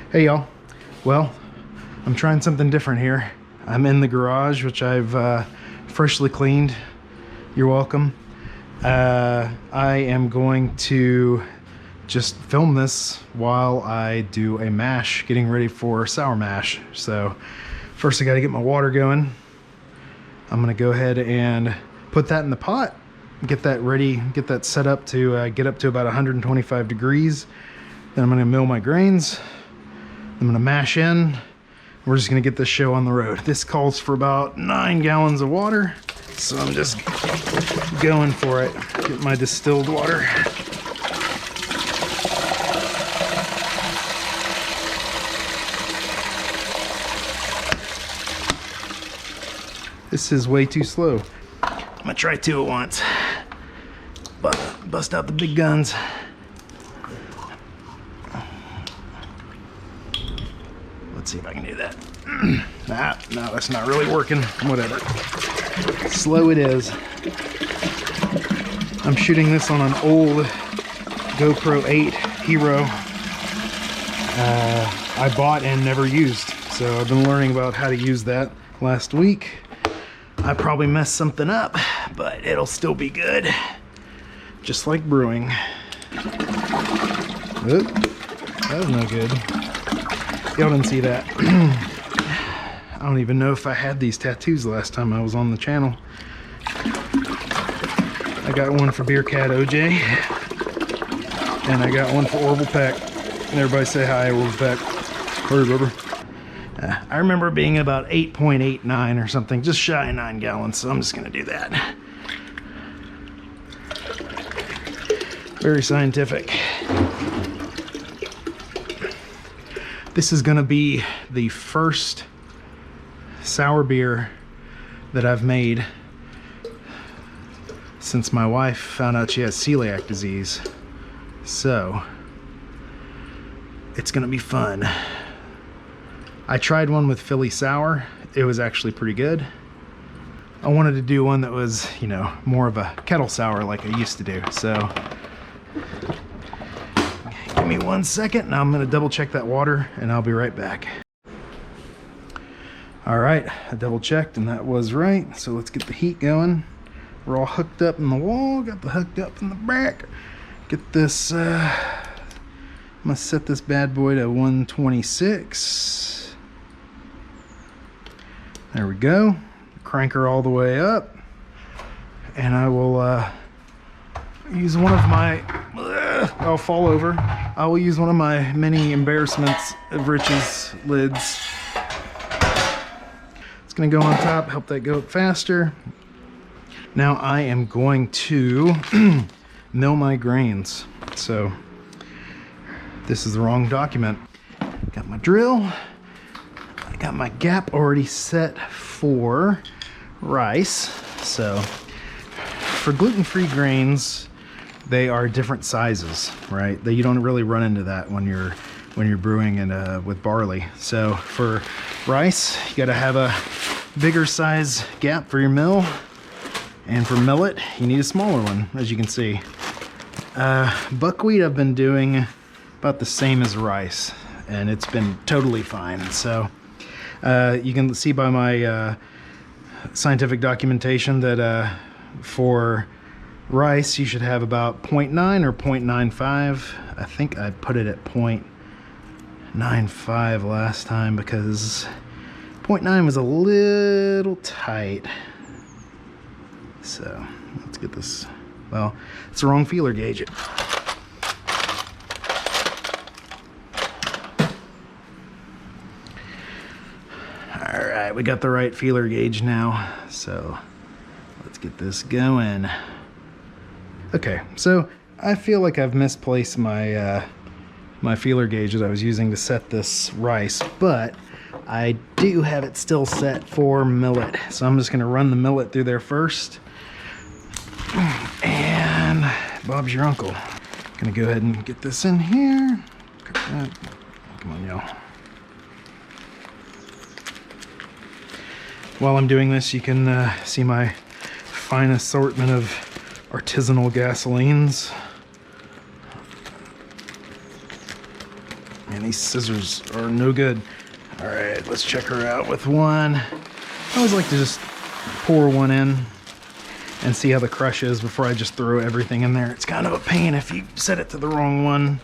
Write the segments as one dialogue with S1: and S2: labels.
S1: Hey y'all, well, I'm trying something different here. I'm in the garage, which I've freshly cleaned. You're welcome. I am going to just film this while I do a mash, getting ready for sour mash. So first I got to get my water going. I'm gonna go ahead and put that in the pot, get that ready, get that set up to get up to about 125 degrees. Then I'm gonna mill my grains. I'm gonna mash in. We're just gonna get this show on the road. This calls for about 9 gallons of water, so I'm just going for it. Get my distilled water. This is way too slow. I'm gonna try 2 at once. But bust out the big guns. Let's see if I can do that. No, that's not really working. Whatever. Slow it is. I'm shooting this on an old GoPro 8 Hero I bought and never used. So I've been learning about how to use that last week. I probably messed something up, but it'll still be good. Just like brewing. Oop, that was no good. Y'all didn't see that. I don't even know if I had these tattoos last time I was on the channel. I got one for Beer Cat OJ, and I got one for Orville Peck. And everybody say hi, Orville Peck. Hey, brother. I remember being about 8.89 or something, just shy of 9 gallons, so I'm just gonna do that. Very scientific. This is gonna be the first sour beer that I've made since my wife found out she has celiac disease. So, it's gonna be fun. I tried one with Philly Sour. It was actually pretty good. I wanted to do one that was, you know, more of a kettle sour like I used to do. So, give me 1 second. Now I'm gonna double check that water and I'll be right back. All right, I double checked and that was right. So let's get the heat going. We're all hooked up in the wall, got the hooked up in the back. Get this, I'm gonna set this bad boy to 126. There we go. Crank her all the way up. And I will use one of my, I'll fall over. I will use one of my many embarrassments of riches lids. It's gonna go on top, help that go up faster. Now I am going to mill my grains. So this is the wrong document. Got my drill. I got my gap already set for rice. So for gluten-free grains, they are different sizes, right? You don't really run into that when you're brewing and with barley. So for rice, you got to have a bigger size gap for your mill, and for millet, you need a smaller one, as you can see. Buckwheat I've been doing about the same as rice, and it's been totally fine. So you can see by my scientific documentation that for rice you should have about 0.9 or 0.95. I think I put it at 0.95 last time because 0.9 was a little tight. So let's get this. Well, it's the wrong feeler gauge. Alright, we got the right feeler gauge now, so let's get this going. Okay, so I feel like I've misplaced my my feeler gauge that I was using to set this rice, but I do have it still set for millet. So I'm just gonna run the millet through there first. And Bob's your uncle. Gonna go ahead and get this in here. Come on, y'all. While I'm doing this, you can see my fine assortment of artisanal gasolines. And these scissors are no good. All right, let's check her out with one. I always like to just pour one in and see how the crush is before I just throw everything in there. It's kind of a pain if you set it to the wrong one.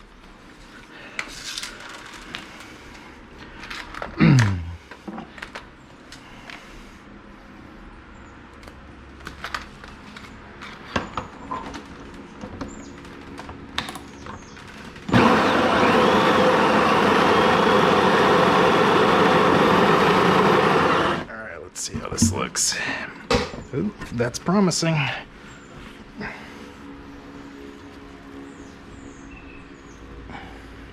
S1: See how this looks. Ooh, that's promising.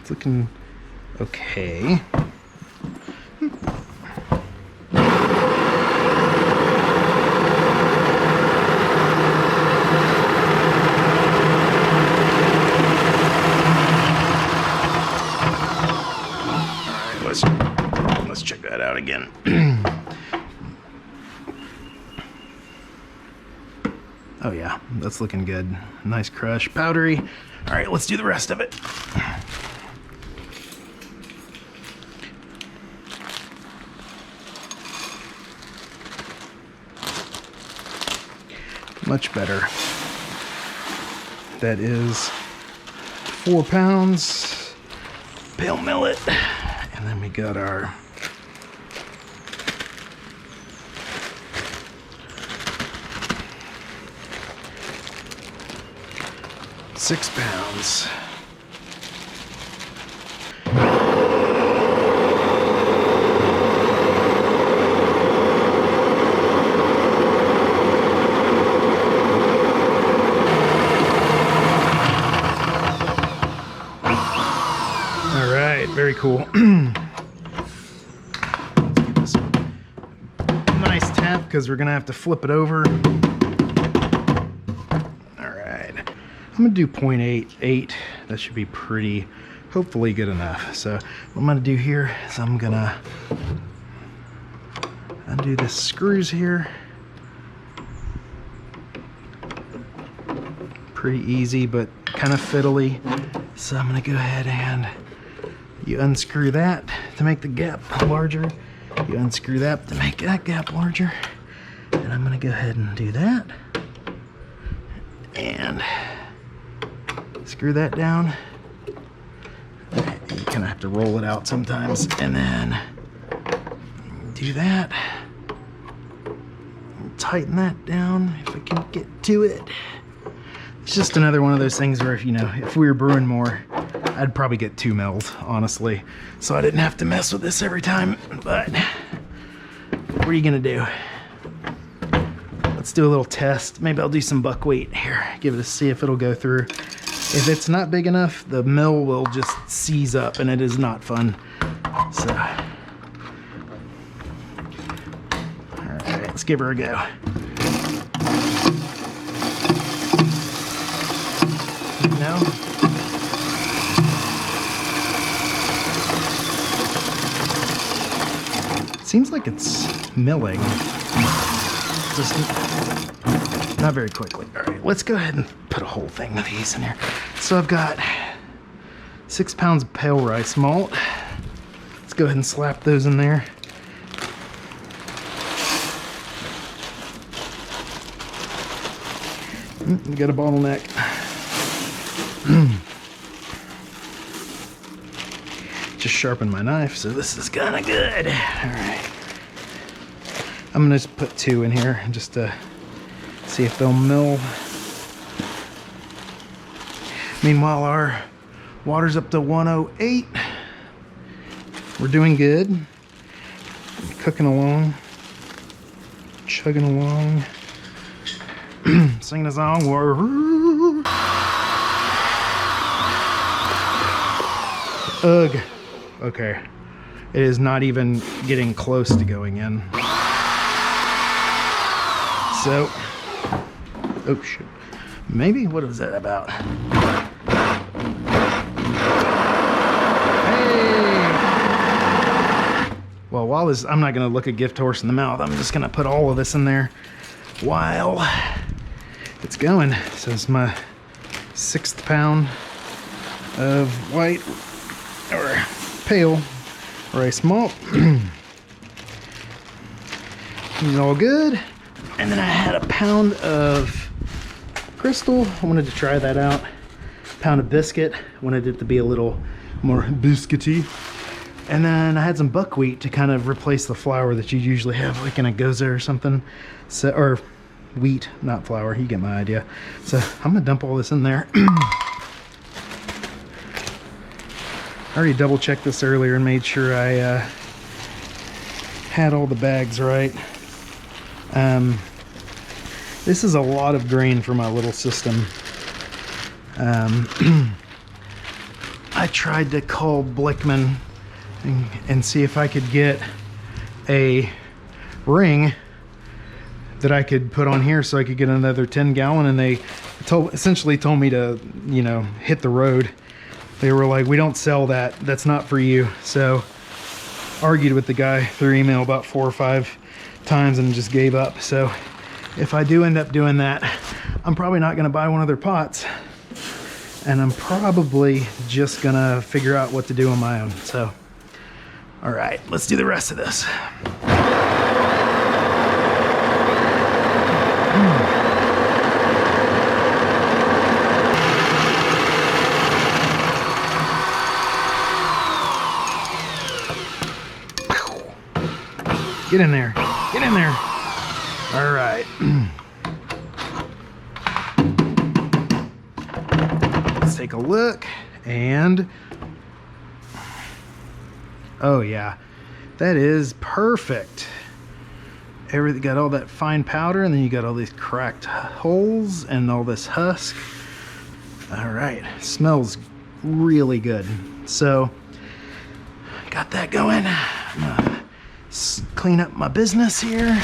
S1: It's looking okay. All right, let's check that out again. Oh yeah, that's looking good. Nice crush, powdery. All right, let's do the rest of it. Much better. That is 4 pounds pale millet. And then we got our £6 pounds. All right, very cool. Let's give this a nice tap because we're gonna have to flip it over. I'm gonna do 0.88. That should be pretty, hopefully good enough. So what I'm gonna do here is I'm gonna undo the screws here. Pretty easy, but kind of fiddly. So I'm gonna go ahead and you unscrew that to make the gap larger. You unscrew that to make that gap larger. And I'm gonna go ahead and do that. And screw that down. You kind of have to roll it out sometimes, and then do that. Tighten that down if I can get to it. It's just another one of those things where, if we were brewing more, I'd probably get 2 mils, honestly. So I didn't have to mess with this every time, but what are you gonna do? Let's do a little test. Maybe I'll do some buckwheat here. Give it a see if it'll go through. If it's not big enough, the mill will just seize up and it is not fun. So, all right, let's give her a go. No? Seems like it's milling. Just not very quickly. All right, let's go ahead and put a whole thing of these in here. So I've got 6 pounds of pale rice malt. Let's go ahead and slap those in there. We got a bottleneck. Just sharpened my knife, so this is kind of good. All right. I'm gonna just put 2 in here just to see if they'll mill. Meanwhile, our water's up to 108. We're doing good. Cooking along. Chugging along. Singing a song. Ugh. Okay. It is not even getting close to going in. So, oh shit. Maybe, what was that about? Hey! Well, while this, I'm not gonna look a gift horse in the mouth. I'm just gonna put all of this in there while it's going. So it's my 6th pound of white, or pale rice malt. It's all good. And then I had a pound of crystal. I wanted to try that out. Pound of biscuit. Wanted it to be a little more biscuity. And then I had some buckwheat to kind of replace the flour that you usually have, like in a goza or something. So, or wheat, not flour. You get my idea. So I'm gonna dump all this in there. I already double checked this earlier and made sure I had all the bags right. This is a lot of grain for my little system. I tried to call Blickman and see if I could get a ring that I could put on here so I could get another 10 gallon, and they essentially told me to, you know, hit the road. They were like, we don't sell that, that's not for you. So argued with the guy through email about 4 or 5 times and just gave up. So if I do end up doing that, I'm probably not gonna buy one of their pots, and I'm probably just gonna figure out what to do on my own. So, all right, let's do the rest of this. Get in there, get in there. All right. Let's take a look, and oh yeah, that is perfect. Everything got all that fine powder, and then you got all these cracked holes and all this husk. All right, smells really good. So got that going. I'm gonna clean up my business here.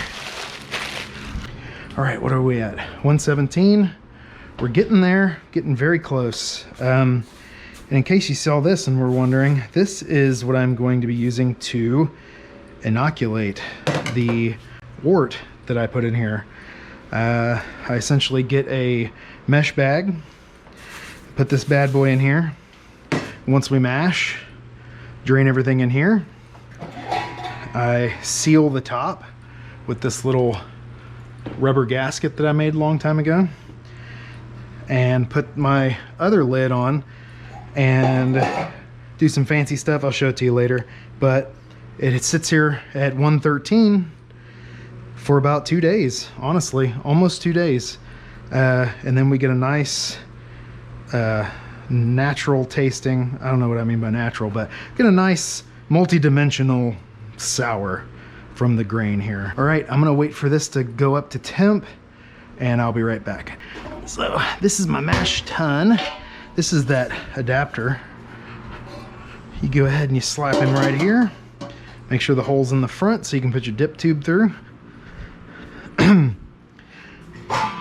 S1: All right, what are we at? 117. We're getting there, getting very close. And in case you saw this and were wondering, this is what I'm going to be using to inoculate the wort that I put in here. I essentially get a mesh bag, put this bad boy in here. Once we mash, drain everything in here. I seal the top with this little rubber gasket that I made a long time ago, and put my other lid on and do some fancy stuff. I'll show it to you later, but it sits here at 113 for about 2 days, honestly, almost 2 days. And then we get a nice natural tasting, I don't know what I mean by natural, but get a nice multi-dimensional sour from the grain here. All right, I'm gonna wait for this to go up to temp, and I'll be right back. So this is my mash tun. This is that adapter. You go ahead and you slap in right here. Make sure the hole's in the front so you can put your dip tube through.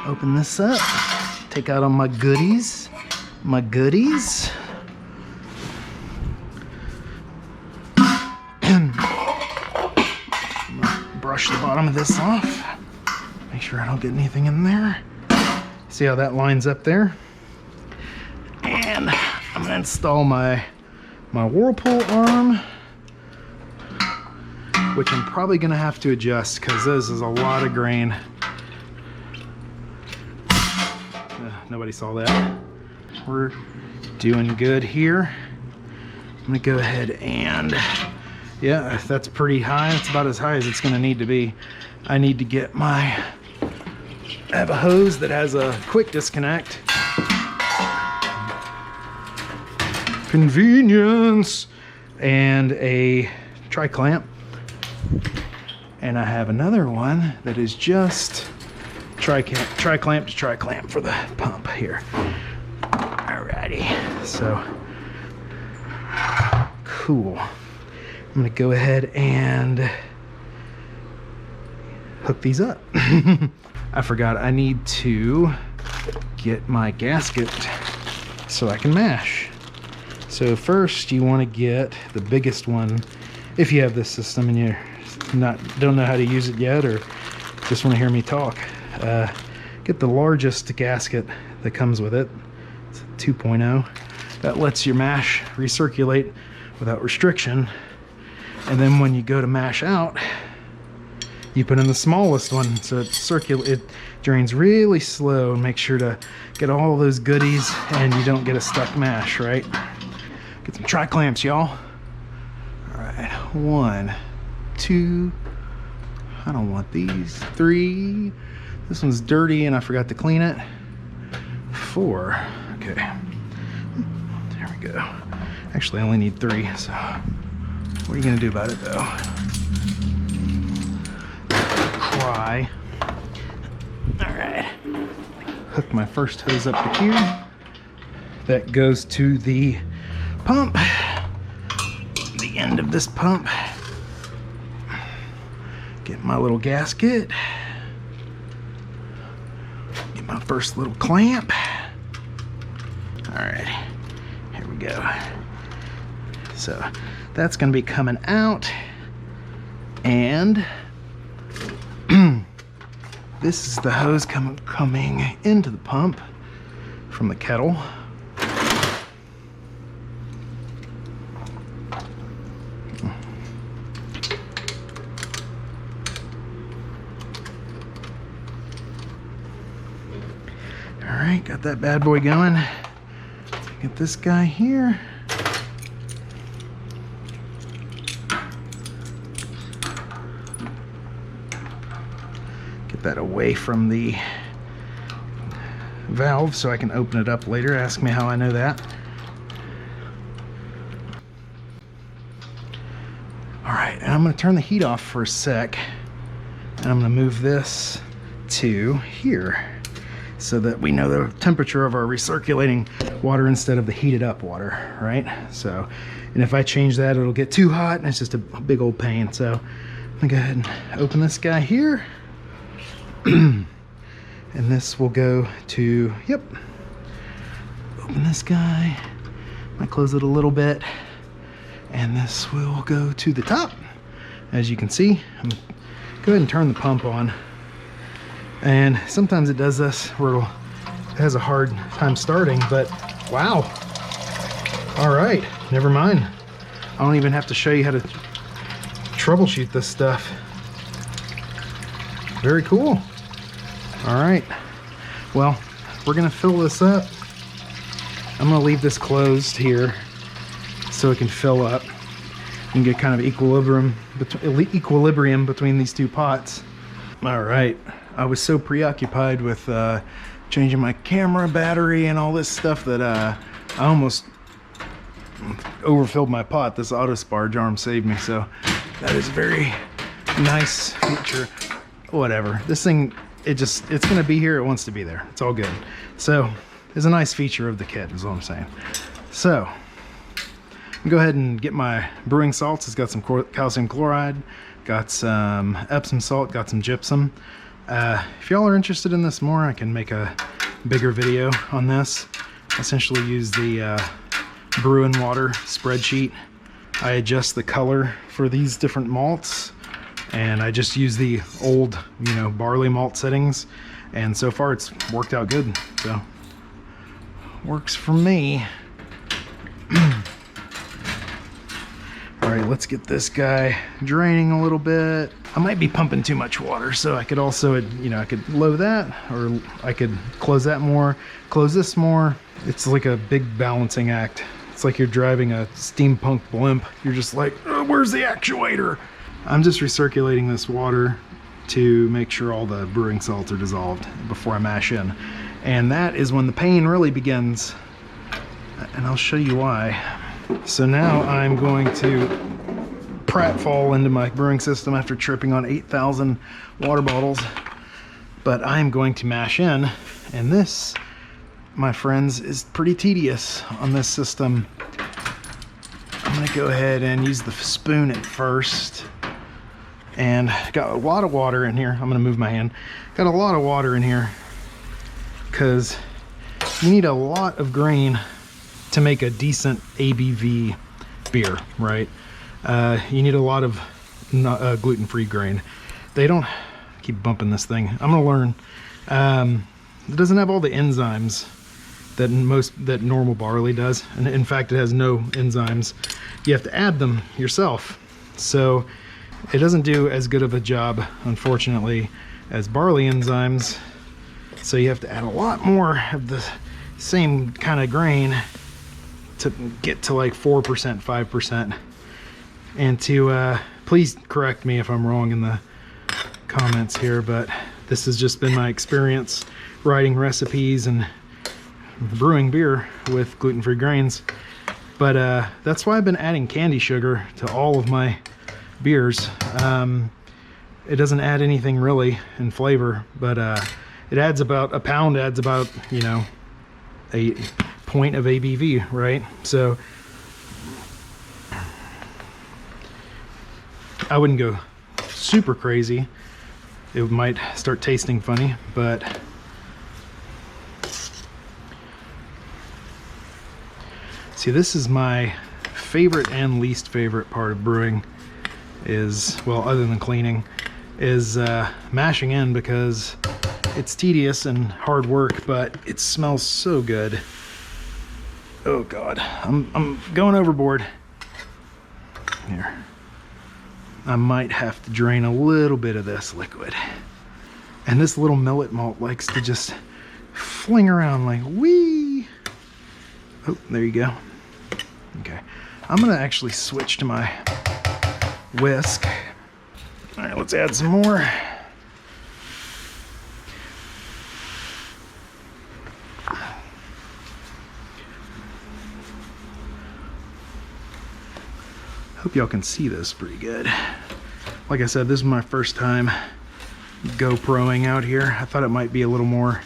S1: Open this up, take out all my goodies. Brush the bottom of this off. Make sure I don't get anything in there. See how that lines up there? And I'm gonna install my whirlpool arm, which I'm probably gonna have to adjust because this is a lot of grain. Nobody saw that. We're doing good here. I'm gonna go ahead and, yeah, that's pretty high. That's about as high as it's gonna need to be. I need to get I have a hose that has a quick disconnect. Convenience. And a tri-clamp. And I have another one that is just tri-clamp to tri-clamp for the pump here. Alrighty, so cool. I'm gonna go ahead and hook these up. I forgot I need to get my gasket so I can mash. So first you want to get the biggest one if you have this system and you're don't know how to use it yet, or just want to hear me talk. Get the largest gasket that comes with it. It's 2.0. That lets your mash recirculate without restriction. And then when you go to mash out, you put in the smallest one, so it drains really slow, and make sure to get all those goodies and you don't get a stuck mash, right? Get some tri-clamps, y'all. All right, 1, 2, I don't want these, 3, this one's dirty and I forgot to clean it, 4, okay, there we go. Actually, I only need 3, so what are you gonna do about it though? Cry. All right, hook my first hose up to here. That goes to the pump, the end of this pump. Get my little gasket. Get my first little clamp. All right, here we go. So that's gonna be coming out, and this is the hose coming into the pump from the kettle. All right, got that bad boy going. Get this guy here. Get that away from the valve so I can open it up later. Ask me how I know that. All right, and I'm gonna turn the heat off for a sec, and I'm gonna move this to here so that we know the temperature of our recirculating water instead of the heated up water, right? So, and if I change that, it'll get too hot and it's just a big old pain. So I'm gonna go ahead and open this guy here. And this will go to, yep, open this guy, I close it a little bit, and this will go to the top. As you can see, I'm gonna go ahead and turn the pump on. And sometimes it does this where it has a hard time starting, but wow. All right, never mind. I don't even have to show you how to troubleshoot this stuff. Very cool. All right, well, we're gonna fill this up. I'm gonna leave this closed here so it can fill up and get kind of equilibrium between these two pots. All right, I was so preoccupied with changing my camera battery and all this stuff that I almost overfilled my pot. This Autosparge arm saved me, so that is a very nice feature. Whatever, this thing, it's gonna be here, it wants to be there, it's all good. So it's a nice feature of the kit is what I'm saying. So I'll go ahead and get my brewing salts. It's got some calcium chloride, got some Epsom salt, got some gypsum. If y'all are interested in this more, I can make a bigger video on this. I essentially use the Brew and water spreadsheet. I adjust the color for these different malts, and I just use the old, barley malt settings, and so far it's worked out good. So works for me. All right, let's get this guy draining a little bit. I might be pumping too much water, so I could also, I could lower that, or I could close that more, close this more. It's like a big balancing act. It's like you're driving a steampunk blimp. You're just like, oh, where's the actuator? I'm just recirculating this water to make sure all the brewing salts are dissolved before I mash in. And that is when the pain really begins. And I'll show you why. So now I'm going to pratfall into my brewing system after tripping on 8,000 water bottles. But I'm going to mash in, and this, my friends, is pretty tedious on this system. I'm gonna go ahead and use the spoon at first. And got a lot of water in here. I'm gonna move my hand. Got a lot of water in here because you need a lot of grain to make a decent ABV beer, right? You need a lot of gluten-free grain. They don't, keep bumping this thing. I'm gonna learn. It doesn't have all the enzymes that normal barley does. And in fact, it has no enzymes. You have to add them yourself. So it doesn't do as good of a job, unfortunately, as barley enzymes. So you have to add a lot more of the same kind of grain to get to like 4%, 5%. And to, please correct me if I'm wrong in the comments here, but this has just been my experience writing recipes and brewing beer with gluten-free grains. But that's why I've been adding Candi Sugar to all of my beers. It doesn't add anything really in flavor, but it adds about a pound, adds about, you know, a point of ABV, right? So I wouldn't go super crazy. It might start tasting funny, but see, this is my favorite and least favorite part of brewing is, well, other than cleaning, is mashing in, because it's tedious and hard work, but it smells so good. Oh God, I'm going overboard. Here. I might have to drain a little bit of this liquid. And this little millet malt likes to just fling around like wee. Oh, there you go. Okay, I'm gonna actually switch to my whisk. All right, let's add some more. Hope y'all can see this pretty good. Like I said, this is my first time GoProing out here. I thought it might be a little more,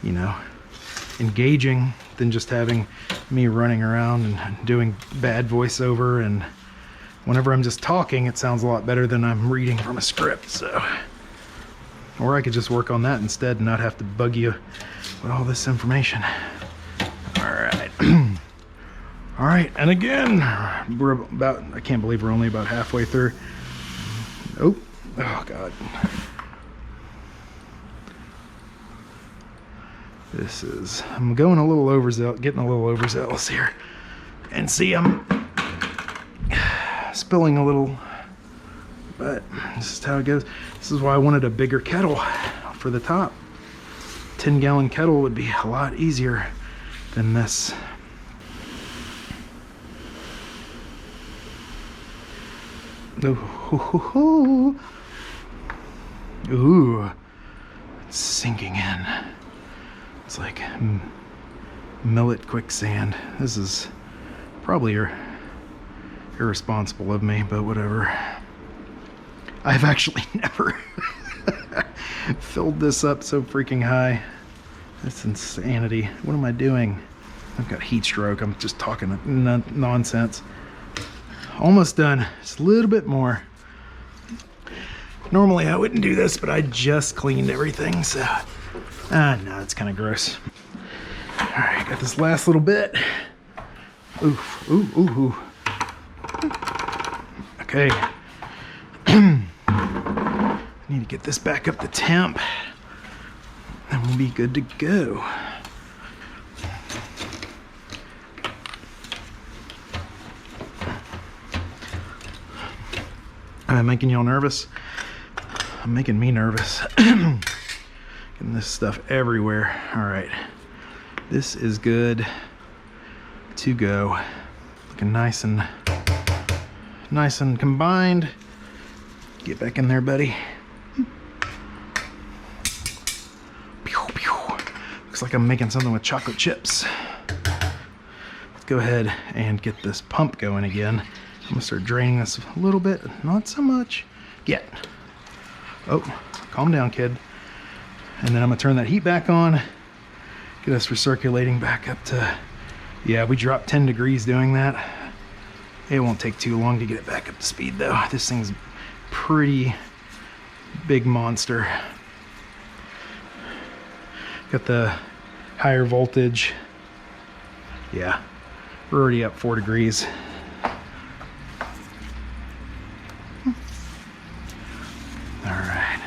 S1: you know, engaging than just having me running around and doing bad voiceover. And whenever I'm just talking, it sounds a lot better than I'm reading from a script. So, or I could just work on that instead and not have to bug you with all this information. All right. All right, and again, we're about, I can't believe we're only about halfway through. Oh God. This is, I'm going a little overzealous, getting a little overzealous here. And see, I'm spilling a little, but this is how it goes. This is why I wanted a bigger kettle for the top. 10-gallon kettle would be a lot easier than this. Ooh, it's sinking in. It's like millet quicksand. This is probably irresponsible of me, but whatever. I've actually never filled this up so freaking high. That's insanity. What am I doing? I've got heat stroke. I'm just talking nonsense. Almost done. Just a little bit more. Normally I wouldn't do this, but I just cleaned everything, so no, it's kind of gross. All right, got this last little bit. Ooh. Okay. Need to get this back up to temp, then we'll be good to go. Am I making y'all nervous? I'm making me nervous. Getting this stuff everywhere. All right, this is good to go. Looking nice and combined. Get back in there, buddy. Looks like I'm making something with chocolate chips. Let's go ahead and get this pump going again. I'm gonna start draining this a little bit, not so much yet. Oh, calm down, kid. And then I'm gonna turn that heat back on, get us recirculating back up to, yeah, we dropped 10 degrees doing that. It won't take too long to get it back up to speed though. This thing's pretty big monster. Got the higher voltage. Yeah, we're already up 4 degrees. All right,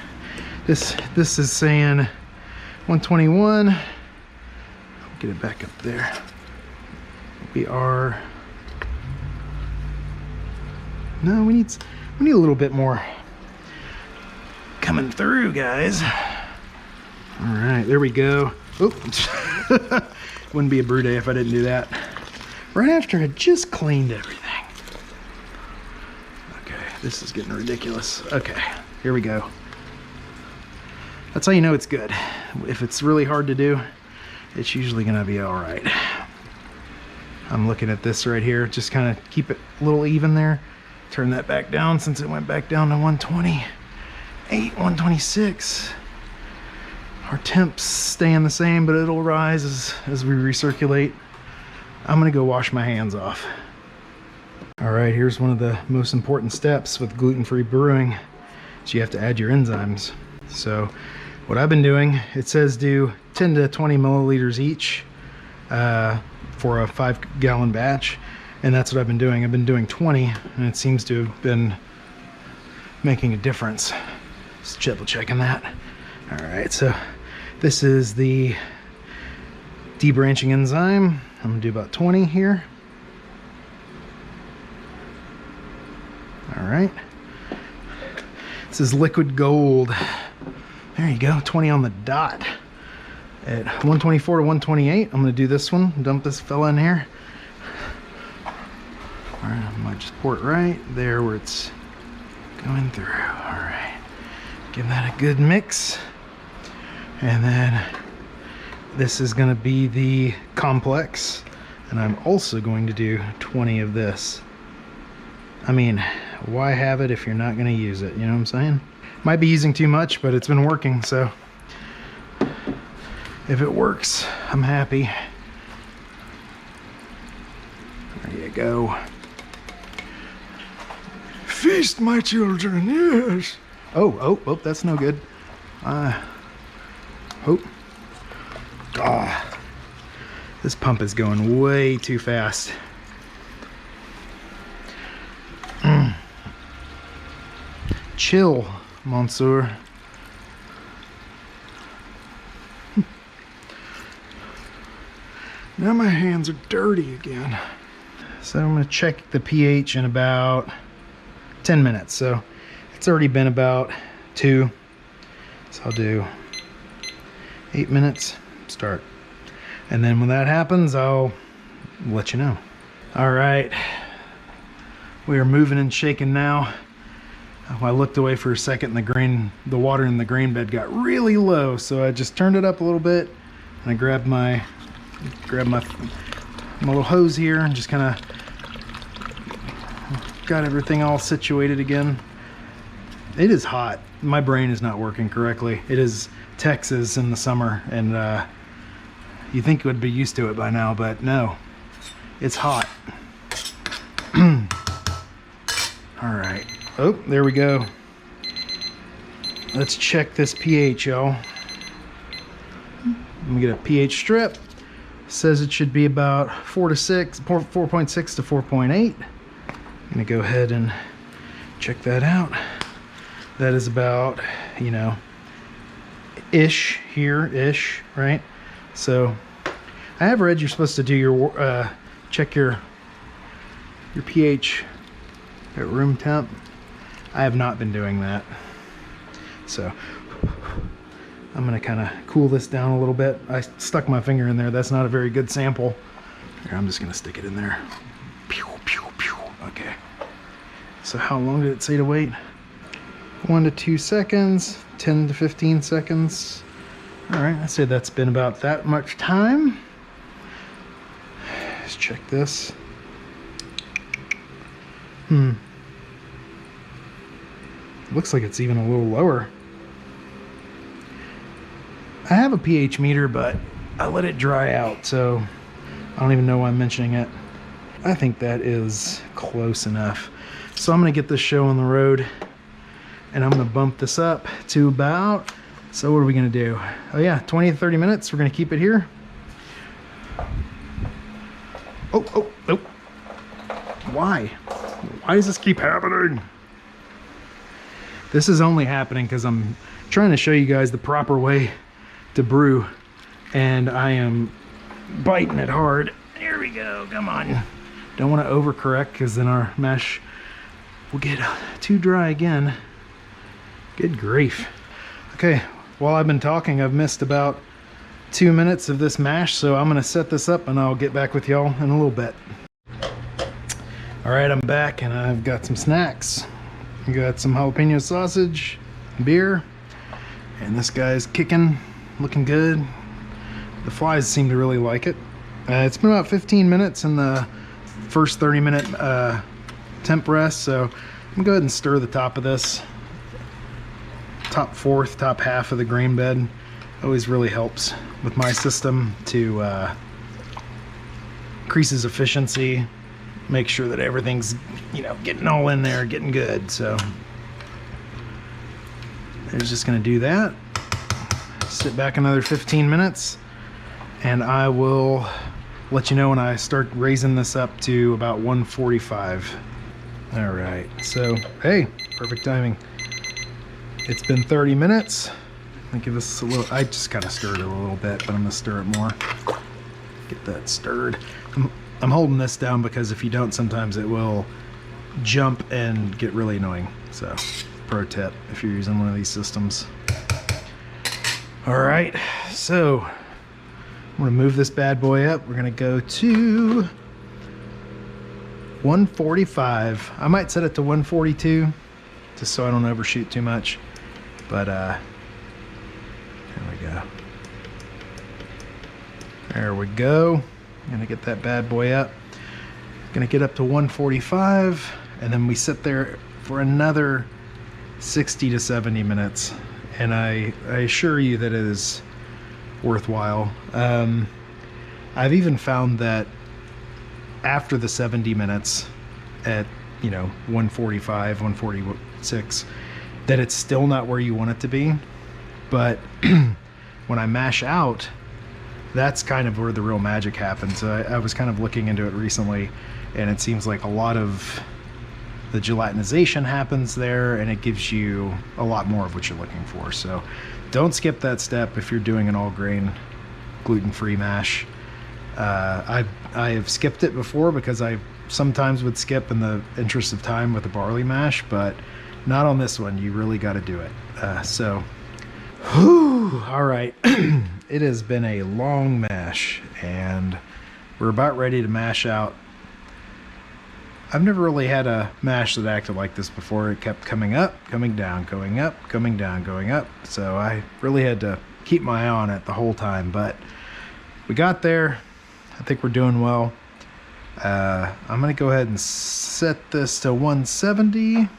S1: this is saying 121. Get it back up there. We are... No, we need a little bit more coming through, guys. All right, there we go. Oh, wouldn't be a brew day if I didn't do that. Right after I just cleaned everything. Okay, this is getting ridiculous. Okay, here we go. That's how you know it's good. If it's really hard to do, it's usually gonna be all right. I'm looking at this right here, just kind of keep it a little even there. Turn that back down since it went back down to 128, 126. Our temps staying the same, but it'll rise as we recirculate. I'm gonna go wash my hands off. All right, here's one of the most important steps with gluten-free brewing. So you have to add your enzymes. So what I've been doing, it says do 10 to 20 milliliters each for a 5-gallon batch. And that's what I've been doing. I've been doing 20, and it seems to have been making a difference. Just triple checking that. All right, so this is the debranching enzyme. I'm gonna do about 20 here. All right. This is liquid gold. There you go, 20 on the dot. At 124 to 128, I'm gonna do this one, dump this fella in here. All right, I might just pour it right there where it's going through. All right, give that a good mix. And then this is gonna be the complex. And I'm also going to do 20 of this. I mean, why have it if you're not gonna use it? You know what I'm saying? Might be using too much, but it's been working, so. If it works, I'm happy. There you go. Feast, my children, yes. Oh, that's no good. This pump is going way too fast. Chill, Monsieur. Now my hands are dirty again. So I'm gonna check the pH in about 10 minutes. So it's already been about 2. So I'll do 8 minutes, start. And then when that happens, I'll let you know. All right, we are moving and shaking now. I looked away for a second and the water in the grain bed got really low. So I just turned it up a little bit and I grabbed my little hose here and just kind of got everything all situated again. It is hot. My brain is not working correctly. It is Texas in the summer, and you think it would be used to it by now, but no, it's hot. All right. Oh, there we go. Let's check this pH, y'all. Let me get a pH strip. Says it should be about 4.6 to 4.8. I'm gonna go ahead and check that out. That is about, you know, ish here, ish, right? So I have read you're supposed to do your check your pH at room temp. I have not been doing that. So I'm gonna kind of cool this down a little bit. I stuck my finger in there. That's not a very good sample. Here, I'm just gonna stick it in there. Pew, pew, pew. Okay. So how long did it say to wait? 1 to 2 seconds, 10 to 15 seconds. All right, I say that's been about that much time. Let's check this. Looks like it's even a little lower. I have a pH meter, but I let it dry out, so I don't even know why I'm mentioning it. I think that is close enough. So I'm gonna get this show on the road, and I'm gonna bump this up to about, so what are we gonna do? Oh yeah, 20 to 30 minutes. We're gonna keep it here. Oh. Why? Why does this keep happening? This is only happening because I'm trying to show you guys the proper way to brew, and I am biting it hard. There we go, come on. Don't want to overcorrect because then our mash will get too dry again. Good grief. Okay, while I've been talking, I've missed about 2 minutes of this mash, so I'm gonna set this up and I'll get back with y'all in a little bit. All right, I'm back and I've got some snacks. I got some jalapeno sausage, beer, and this guy's kicking, looking good. The flies seem to really like it. It's been about 15 minutes in the first 30-minute temp rest, so I'm gonna go ahead and stir the top of this. Top fourth, top half of the grain bed always really helps with my system to increases efficiency, make sure that everything's, you know, getting all in there, getting good. So I'm just gonna do that. Sit back another 15 minutes and I will let you know when I start raising this up to about 145. All right, so hey, perfect timing. It's been 30 minutes. Let me give this a little, I just kind of stirred it a little bit, but I'm gonna stir it more. Get that stirred. I'm holding this down because if you don't, sometimes it will jump and get really annoying. So, pro tip if you're using one of these systems. All right, so I'm gonna move this bad boy up. We're gonna go to 145. I might set it to 142, just so I don't overshoot too much. But there we go. There we go. I'm gonna get that bad boy up. Gonna get up to 145, and then we sit there for another 60 to 70 minutes. And I assure you that it is worthwhile. I've even found that after the 70 minutes at, you know, 145, 146, that it's still not where you want it to be. But when I mash out, that's kind of where the real magic happens. I was kind of looking into it recently, and it seems like a lot of the gelatinization happens there, and it gives you a lot more of what you're looking for. So don't skip that step if you're doing an all grain gluten-free mash. I have skipped it before because I sometimes would skip in the interest of time with the barley mash, but not on this one. You really got to do it. Whew, all right. It has been a long mash, and we're about ready to mash out. I've never really had a mash that acted like this before. It kept coming up, coming down, going up, coming down, going up. So I really had to keep my eye on it the whole time, but we got there. I think we're doing well. I'm gonna go ahead and set this to 170.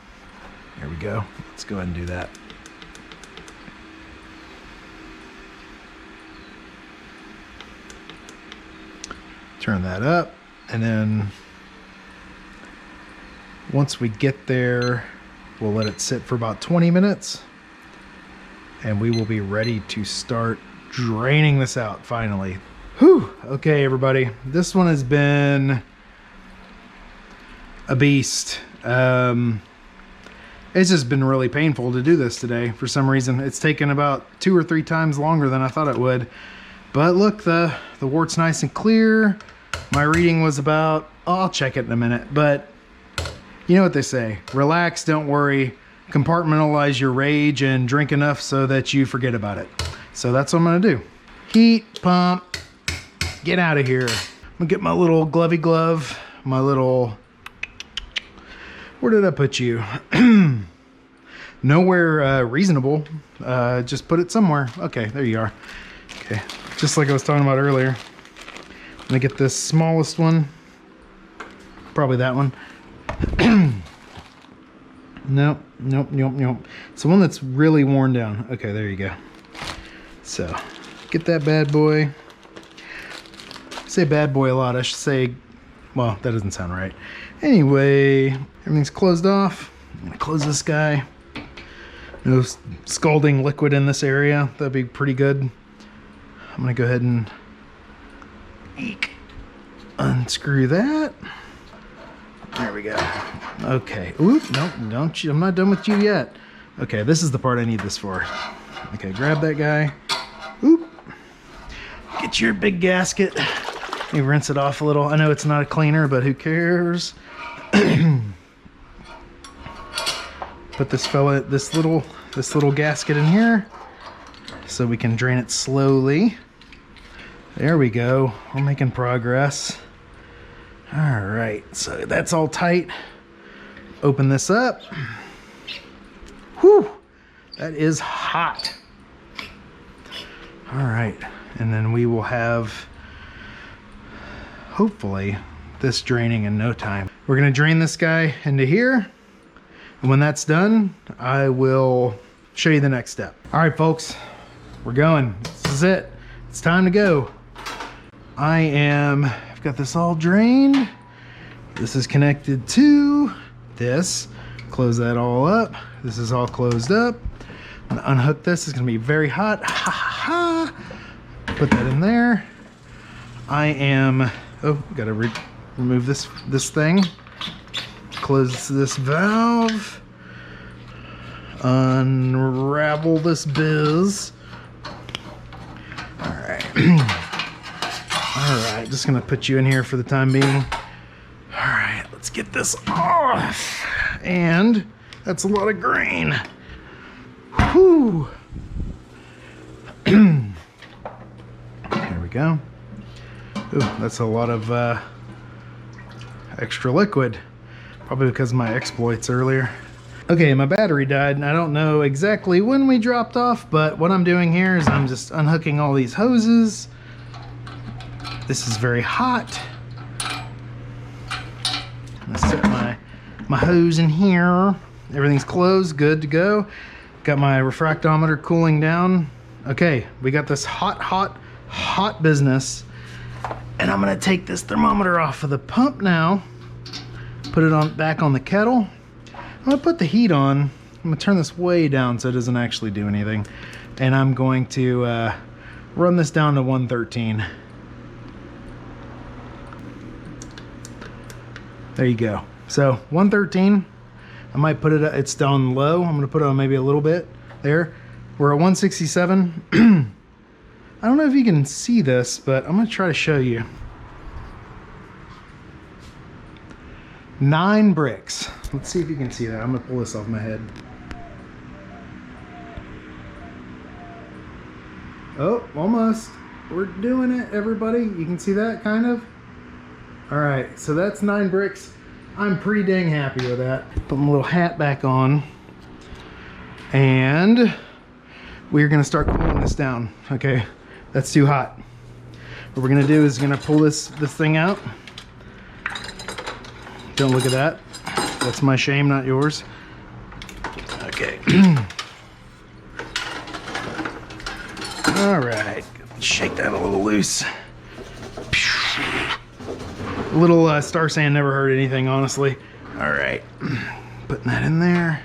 S1: There we go. Let's go ahead and do that. Turn that up, and then once we get there, we'll let it sit for about 20 minutes, and we will be ready to start draining this out finally. Whew. Okay, everybody, this one has been a beast. It's just been really painful to do this today. For some reason, it's taken about 2 or 3 times longer than I thought it would. But look, the wort's nice and clear. My reading was about, oh, I'll check it in a minute, but you know what they say, relax, don't worry, compartmentalize your rage and drink enough so that you forget about it. So that's what I'm gonna do. Heat, pump, get out of here. I'm gonna get my little glovey glove, my little, where did I put you? Nowhere reasonable, just put it somewhere. Okay, there you are. Okay, just like I was talking about earlier. I'm gonna get this smallest one, probably that one. Nope. It's the one that's really worn down. Okay, there you go. So, get that bad boy. I say bad boy a lot. I should say, well, that doesn't sound right. Anyway, everything's closed off. I'm gonna close this guy. No scalding liquid in this area. That'd be pretty good. I'm gonna go ahead and unscrew that. There we go. Okay. Oop, nope, don't you, I'm not done with you yet. Okay, this is the part I need this for. Okay, grab that guy. Oop. Get your big gasket. Let me rinse it off a little. I know it's not a cleaner, but who cares? Put this little gasket in here so we can drain it slowly. There we go. We're making progress. All right, so that's all tight. Open this up. Whew, that is hot. All right, and then we will have, hopefully, this draining in no time. We're gonna drain this guy into here. And when that's done, I will show you the next step. All right, folks, we're going. This is it. It's time to go. I've got this all drained. This is connected to this. Close that all up. This is all closed up. I'm gonna unhook this. It's gonna be very hot. Ha ha ha. Put that in there. Gotta remove this thing. Close this valve. Unravel this biz. All right. All right, just gonna put you in here for the time being. All right, let's get this off. And that's a lot of grain. Whew. There we go. Ooh, that's a lot of extra liquid. Probably because of my exploits earlier. Okay, my battery died, and I don't know exactly when we dropped off, but what I'm doing here is I'm just unhooking all these hoses. This is very hot. I'm gonna set my hose in here. Everything's closed, good to go. Got my refractometer cooling down. Okay, we got this hot business. And I'm gonna take this thermometer off of the pump now. Put it back on the kettle. I'm gonna put the heat on. I'm gonna turn this way down so it doesn't actually do anything. And I'm going to run this down to 113. There you go. So 113. I might put it, it's down low. I'm gonna put it on maybe a little bit there. We're at 167. I don't know if you can see this, but I'm gonna try to show you. 9 bricks. Let's see if you can see that. I'm gonna pull this off my head. Oh, almost. We're doing it, everybody. You can see that, kind of? All right, so that's 9 bricks. I'm pretty dang happy with that. Put my little hat back on. And we're gonna start cooling this down, okay? That's too hot. What we're gonna do is gonna pull this thing out. Don't look at that. That's my shame, not yours. Okay. All right, shake that a little loose. A little star sand never hurt anything, honestly. All right, putting that in there.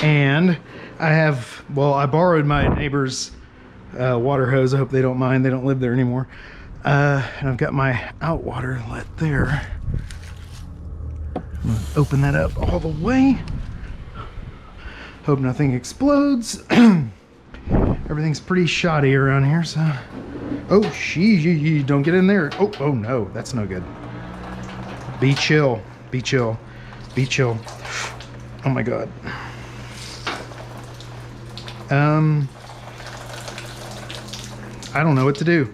S1: And I borrowed my neighbor's water hose. I hope they don't mind. They don't live there anymore. And I've got my out water let there. I'm gonna open that up all the way. Hope nothing explodes. Everything's pretty shoddy around here, so. Oh, don't get in there. Oh no, that's no good. Be chill, be chill, be chill. Oh my God. I don't know what to do.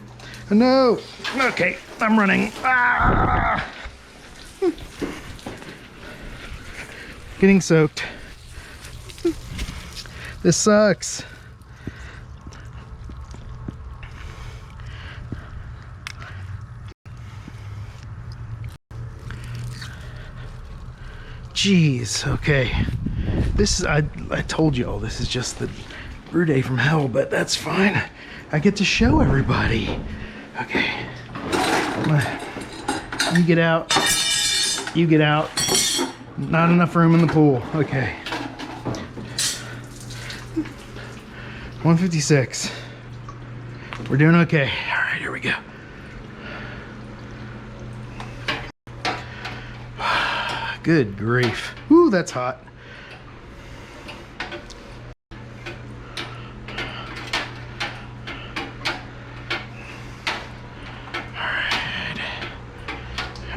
S1: No. Okay, I'm running. Ah! Getting soaked. This sucks. Jeez, okay. This is, I told y'all this is just the brew day from hell, but that's fine. I get to show everybody. Okay. You get out. You get out. Not enough room in the pool. Okay. 156. We're doing okay. All right, here we go. Good grief. Ooh, that's hot. All right.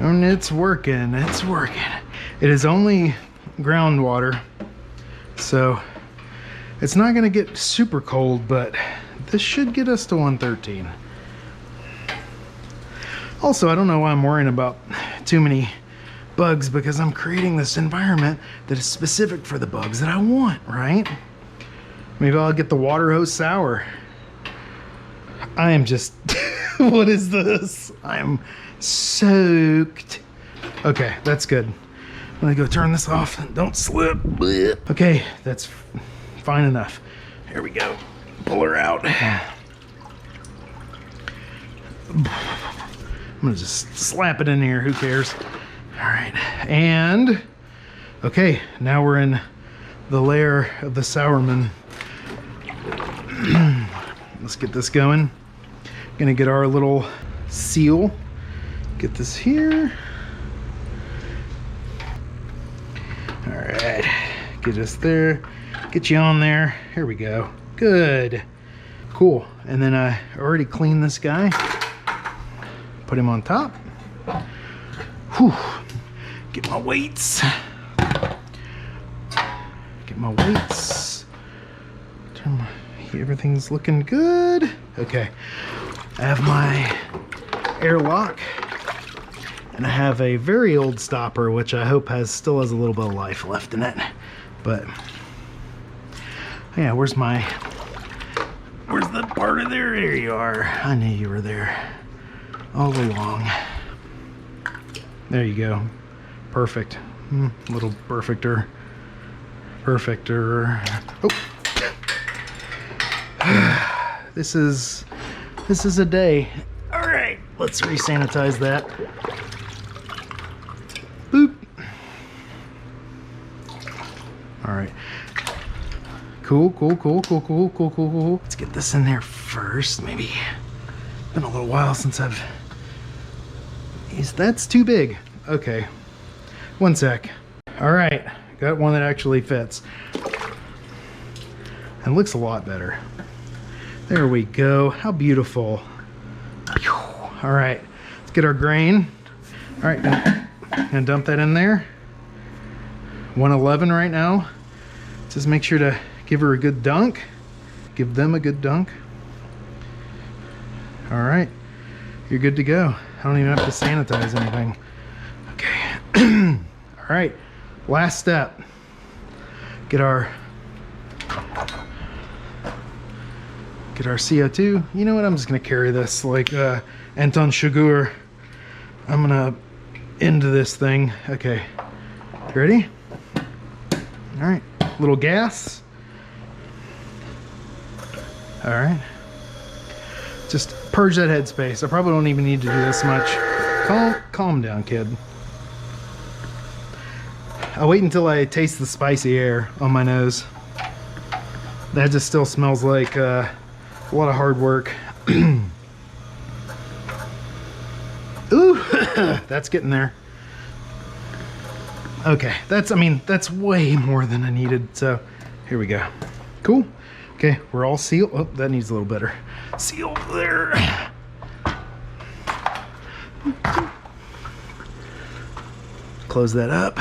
S1: And it's working, it's working. It is only groundwater, so it's not gonna get super cold, but this should get us to 113. Also, I don't know why I'm worrying about too many bugs, because I'm creating this environment that is specific for the bugs that I want, right? Maybe I'll get the water hose sour. I am just, what is this? I am soaked. Okay, that's good. I'm gonna go turn this off and don't slip. Okay, that's fine enough. Here we go. Pull her out. I'm gonna just slap it in here, who cares? All right, and okay, now we're in the Lair of the Sourman. Let's get this going. Gonna get our little seal. Get this here. All right, get us there. Get you on there. Here we go. Good. Cool. And then I already cleaned this guy. Put him on top. Whew. Get my weights. Get my weights. Turn my, everything's looking good. Okay. I have my airlock, and I have a very old stopper, which I hope still has a little bit of life left in it. But yeah, where's the part of there? There you are. I knew you were there all along. There you go. Perfect. Little perfecter. Oh. This is a day. All right, let's re-sanitize that. Boop. All right. Cool. Let's get this in there first. Maybe. Been a little while since I've used. That's too big. Okay. One sec. All right. Got one that actually fits. And looks a lot better. There we go. How beautiful. All right. Let's get our grain. All right. Gonna dump that in there. 111 right now. Just make sure to give her a good dunk. Give them a good dunk. All right. You're good to go. I don't even have to sanitize anything. Okay. All right. Last step. Get our CO2. You know what? I'm just gonna carry this like Candi Sugar. I'm gonna into this thing. Okay. You ready? All right. Little gas. All right. Just purge that headspace. I probably don't even need to do this much. Calm down, kid. I'll wait until I taste the spicy air on my nose. That just still smells like a lot of hard work. Ooh, that's getting there. Okay, that's way more than I needed. So here we go. Cool. Okay, we're all sealed. Oh, that needs a little better. Sealed there. Close that up.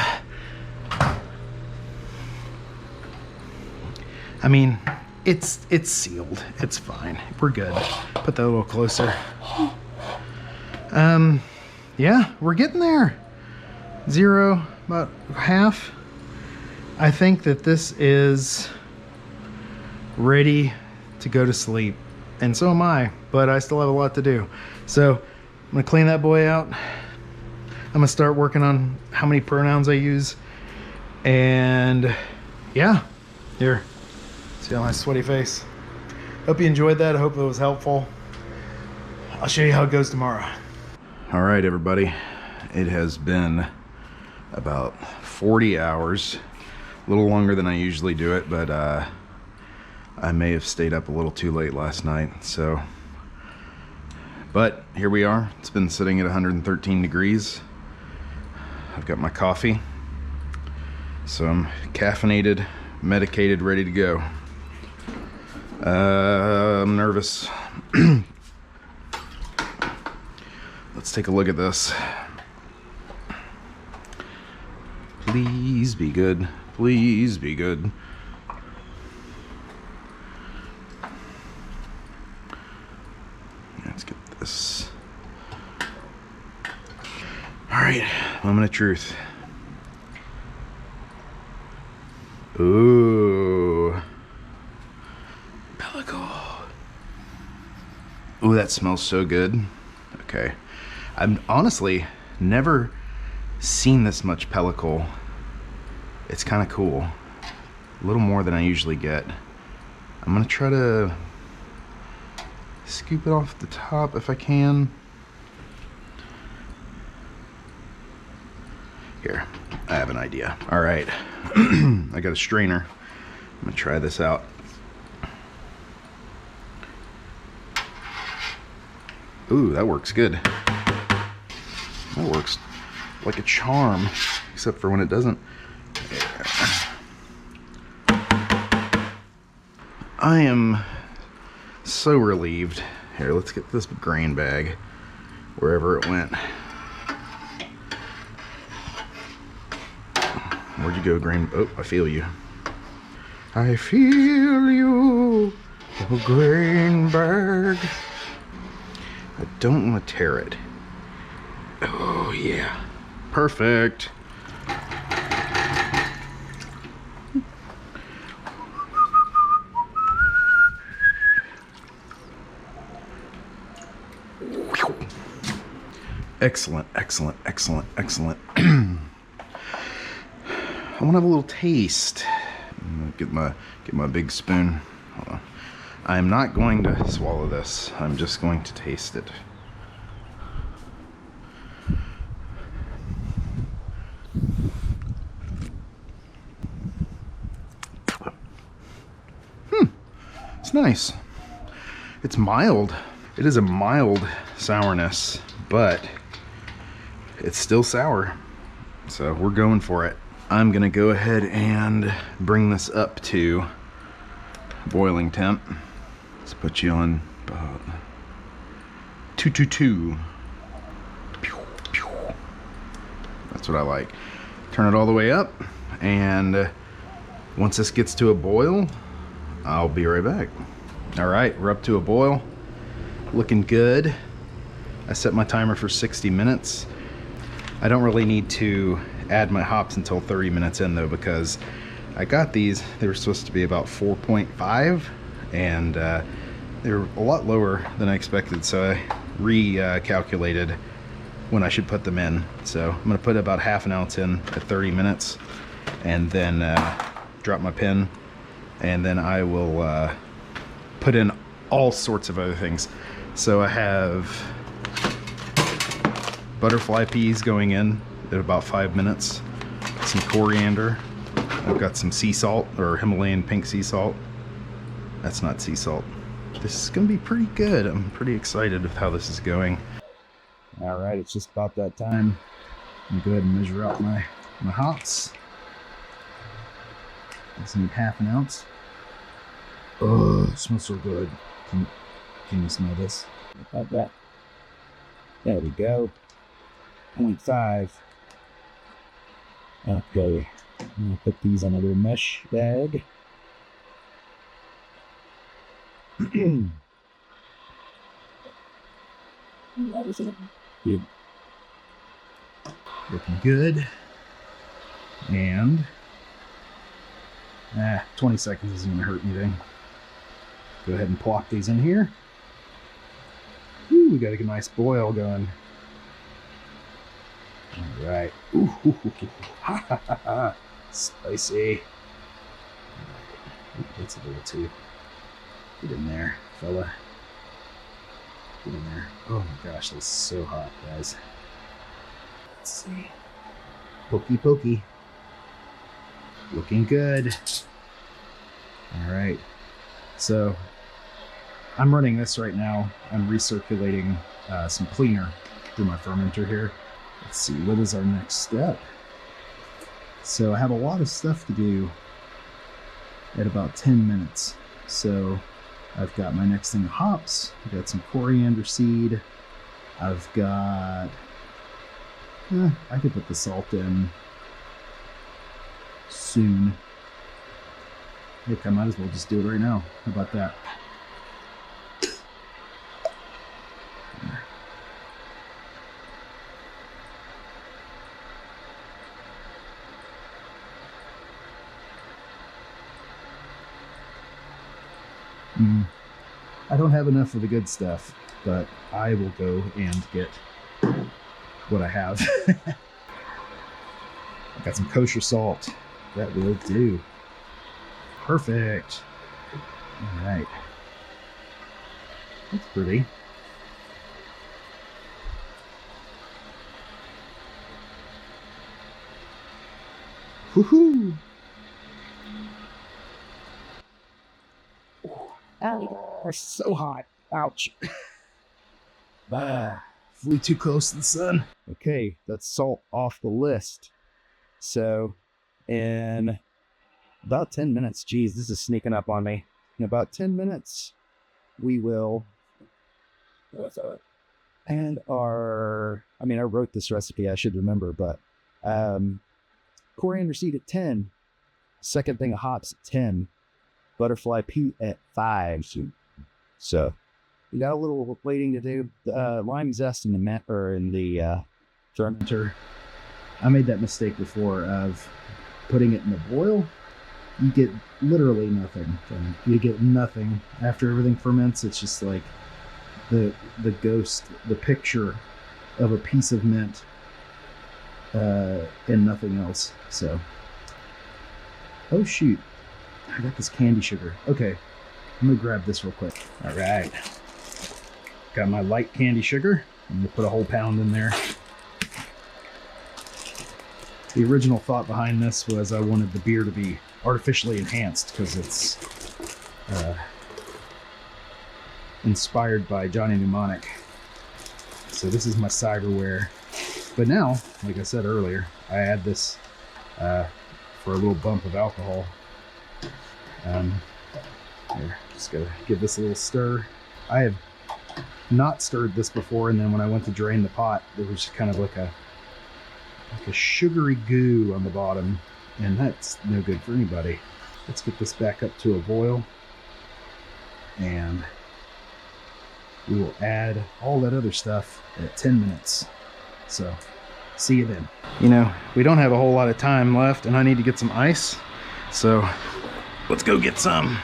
S1: I mean, it's sealed. It's fine. We're good. Put that a little closer. Yeah, we're getting there. 0, about half. I think that this is ready to go to sleep, and so am I, but I still have a lot to do. So I'm gonna clean that boy out. I'm gonna start working on how many pronouns I use, and yeah, here, see my sweaty face. Hope you enjoyed that. I hope it was helpful. I'll show you how it goes tomorrow. All right, everybody, it has been about 40 hours, a little longer than I usually do it, but I may have stayed up a little too late last night, so, but here we are. It's been sitting at 113 degrees. I've got my coffee, so I'm caffeinated, medicated, ready to go. I'm nervous. Let's take a look at this. Please be good. Please be good. Let's get this. All right, moment of truth. Ooh. Pellicle. Ooh, that smells so good. Okay. I've honestly never seen this much pellicle. It's kind of cool. A little more than I usually get. I'm gonna try to scoop it off the top if I can. Here, I have an idea. All right, I got a strainer. I'm gonna try this out. Ooh, that works good. That works like a charm, except for when it doesn't. I am so relieved. Here, let's get this grain bag wherever it went. Where'd you go, grain? Oh, I feel you. I feel you, oh, grain bag. I don't want to tear it. Oh, yeah. Perfect. Excellent, excellent, excellent, excellent. I want to have a little taste. Get my big spoon. Hold on. I'm not going to swallow this. I'm just going to taste it. It's nice. It's mild. It is a mild sourness, but it's still sour. So we're going for it. I'm gonna go ahead and bring this up to boiling temp. Let's put you on about 222. That's what I like. Turn it all the way up, and once this gets to a boil, I'll be right back. All right, we're up to a boil. Looking good. I set my timer for 60 minutes. I don't really need to add my hops until 30 minutes in though, because I got these, they were supposed to be about 4.5, and they were a lot lower than I expected, so I recalculated when I should put them in. So I'm gonna put about half an ounce in at 30 minutes, and then drop my pin, and then I will put in all sorts of other things. So I have butterfly peas going in at about 5 minutes, some coriander, I've got some sea salt, or Himalayan pink sea salt. That's not sea salt. This is gonna be pretty good. I'm pretty excited with how this is going. All right, it's just about that time. I'm gonna go ahead and measure out my hops. I just need half an ounce. Oh, it smells so good. Can you smell this? About that. There we go. 0.5. Okay. I'm gonna put these in a little mesh bag. Good. Looking good. And 20 seconds isn't gonna hurt anything. Go ahead and plop these in here. Ooh, we got a nice boil going. All right. Ooh, ha ha ha ha. Spicy. Ooh, that's a little too. Get in there, fella. Get in there. Oh my gosh, that's so hot, guys. Let's see. Pokey pokey. Looking good. All right. So I'm running this right now. I'm recirculating some cleaner through my fermenter here. Let's see, what is our next step? So I have a lot of stuff to do at about 10 minutes. So I've got my next thing of hops. I've got some coriander seed. I've got, I could put the salt in. soon. Look, I might as well just do it right now. How about that? I don't have enough of the good stuff, but I will go and get what I have. I got some kosher salt. That will do. Perfect. All right. That's pretty. Woohoo! Ow, are so hot. Ouch. Flew too close to the sun. Okay, that's salt off the list. So, in about 10 minutes, geez, this is sneaking up on me. In about 10 minutes, we will. And I wrote this recipe, I should remember, but coriander seed at 10, second thing of hops at 10, butterfly pea at 5. So we got a little waiting to do. Lime zest in the fermenter. I made that mistake before of putting it in the boil. You get literally nothing. You get nothing after everything ferments. It's just like the ghost, the picture of a piece of mint and nothing else. So, oh shoot, I got this Candi Sugar. Okay, I'm gonna grab this real quick. All right, got my light Candi Sugar. I'm gonna put a whole pound in there. The original thought behind this was I wanted the beer to be artificially enhanced because it's inspired by Johnny Mnemonic. So this is my ciderware. But now, like I said earlier, I add this for a little bump of alcohol. Here, just gotta give this a little stir. I have not stirred this before, and then when I went to drain the pot, there was kind of like a sugary goo on the bottom, and that's no good for anybody. Let's get this back up to a boil, and we will add all that other stuff at 10 minutes. So, see you then. You know, we don't have a whole lot of time left, and I need to get some ice. So, let's go get some.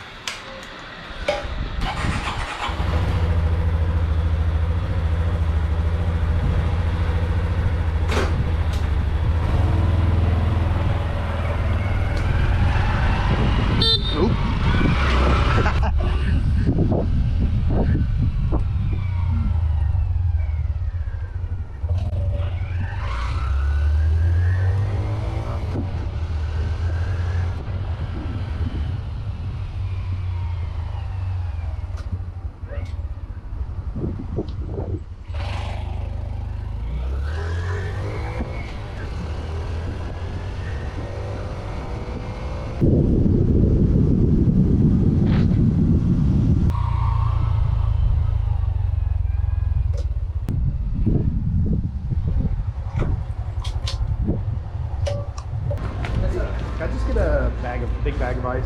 S1: Can I just get a big bag of ice?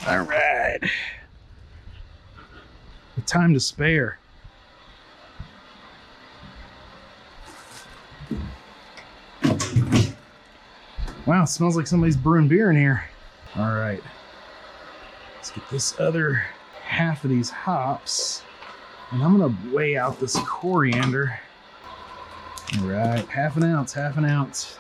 S1: All right. The time to spare. Wow, it smells like somebody's brewing beer in here. All right, let's get this other half of these hops, and I'm gonna weigh out this coriander. All right, half an ounce, half an ounce.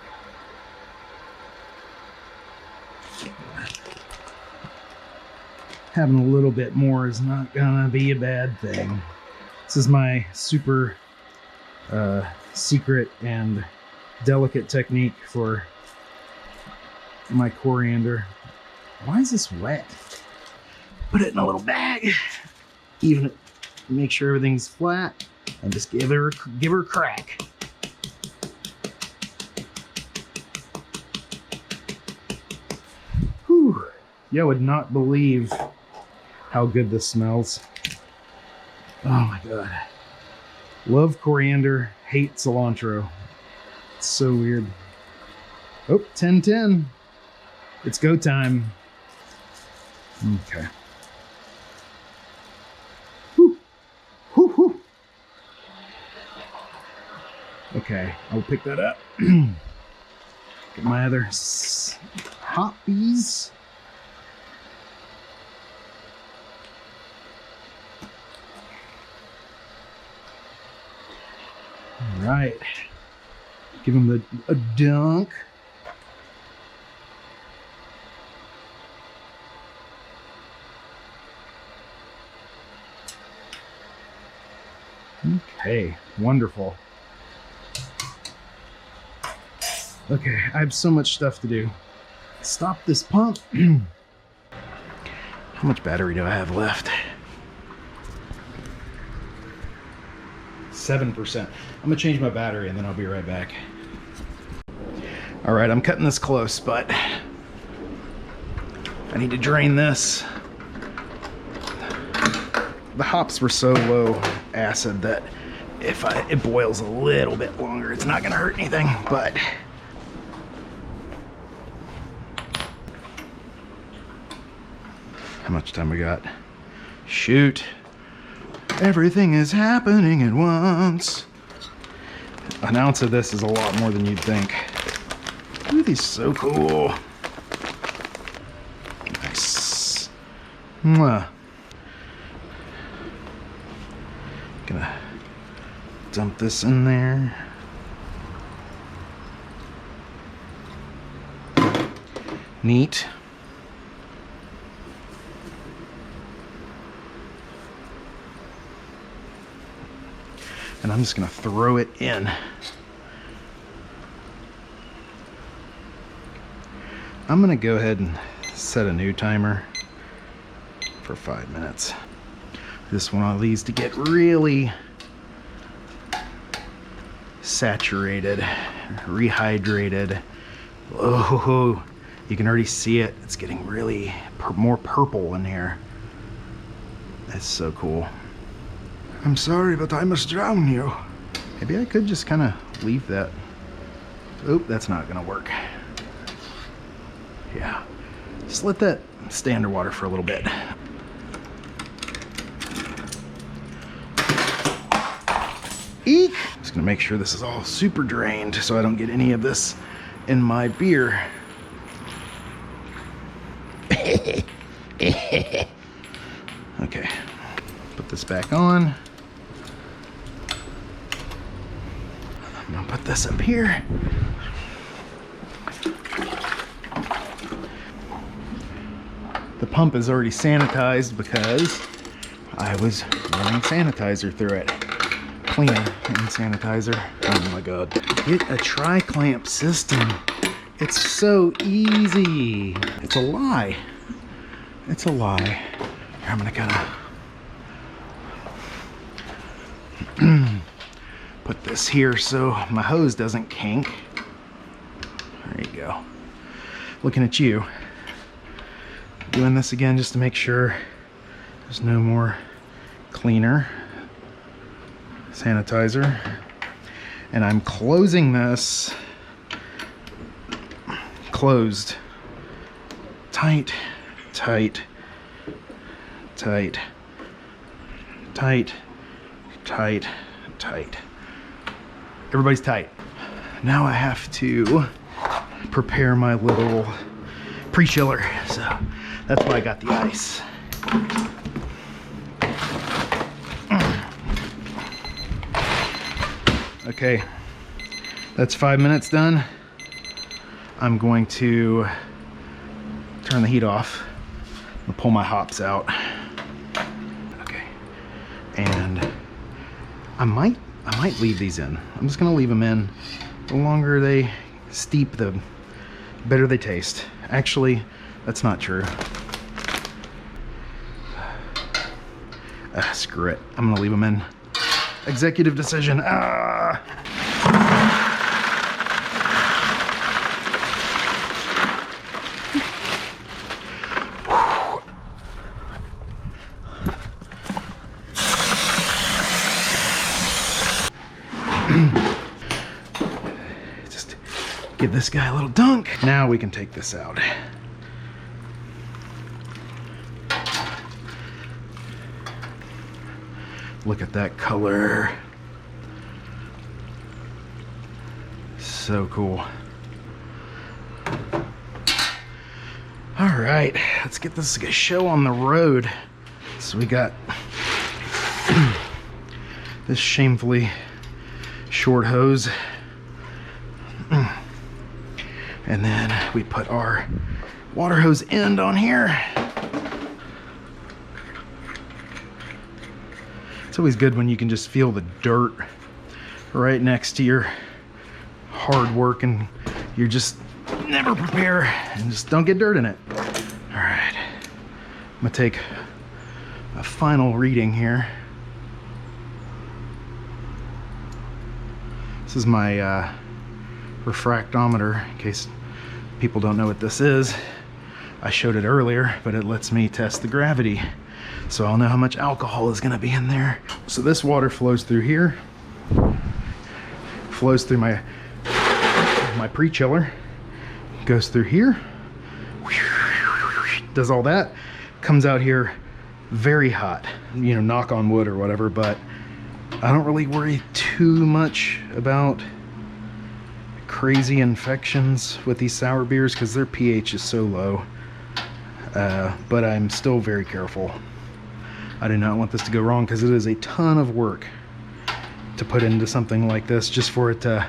S1: Having a little bit more is not gonna be a bad thing. This is my super secret and delicate technique for my coriander. Why is this wet? Put it in a little bag, even it, make sure everything's flat. and just give her a crack. Whew. You would not believe how good this smells. Oh my god. Love coriander, hate cilantro. It's so weird. Oh, 10:10. It's go time. Okay. Whew. Whew, whew. Okay, I'll pick that up. Get my other hoppies. All right. Give them a dunk. Okay, wonderful. Okay, I have so much stuff to do. Stop this pump. How much battery do I have left? 7%. I'm gonna change my battery and then I'll be right back. All right, I'm cutting this close, but I need to drain this. The hops were so low acid that if it boils a little bit longer, it's not gonna hurt anything, but how much time we got? Shoot. Everything is happening at once. An ounce of this is a lot more than you'd think. Ooh, these are so cool. Nice. Mwah. Gonna dump this in there. Neat. And I'm just gonna throw it in. I'm gonna go ahead and set a new timer for 5 minutes. Just want all these to get really saturated, rehydrated. Oh, you can already see it. It's getting really more purple in here. That's so cool. I'm sorry, but I must drown you. Maybe I could just kind of leave that. Oop, that's not gonna work. Yeah, just let that stay underwater for a little bit. Eek! Just gonna make sure this is all super drained so I don't get any of this in my beer. Okay, put this back on. I'm gonna put this up here. The pump is already sanitized because I was running sanitizer through it. Cleaner and sanitizer. Oh my god. Get a tri-clamp system. It's so easy. It's a lie. It's a lie. Here, I'm gonna kinda put this here so my hose doesn't kink. There you go. Looking at you. Doing this again just to make sure there's no more cleaner. Sanitizer. And I'm closing this closed. Tight, tight, tight, tight, tight, tight. Everybody's tight. Now I have to prepare my little pre-chiller. So that's why I got the ice. Okay, that's 5 minutes done. I'm going to turn the heat off and pull my hops out. Okay, and I might leave these in. I'm just gonna leave them in. The longer they steep, the better they taste. Actually, that's not true. Screw it. I'm gonna leave them in. executive decision. Ah! Just give this guy a little dunk. Now we can take this out. Look at that color. So cool. All right, let's get this show on the road. So we got this shamefully short hose. And then we put our water hose end on here. It's always good when you can just feel the dirt right next to your hard work and you're just never prepare and just don't get dirt in it. All right, I'm gonna take a final reading here. This is my refractometer, in case people don't know what this is. I showed it earlier, but it lets me test the gravity. So I'll know how much alcohol is gonna be in there. So this water flows through here, flows through my pre-chiller, goes through here, does all that, comes out here very hot, you know, knock on wood or whatever, but I don't really worry too much about crazy infections with these sour beers because their pH is so low, but I'm still very careful. I do not want this to go wrong because it is a ton of work to put into something like this just for it to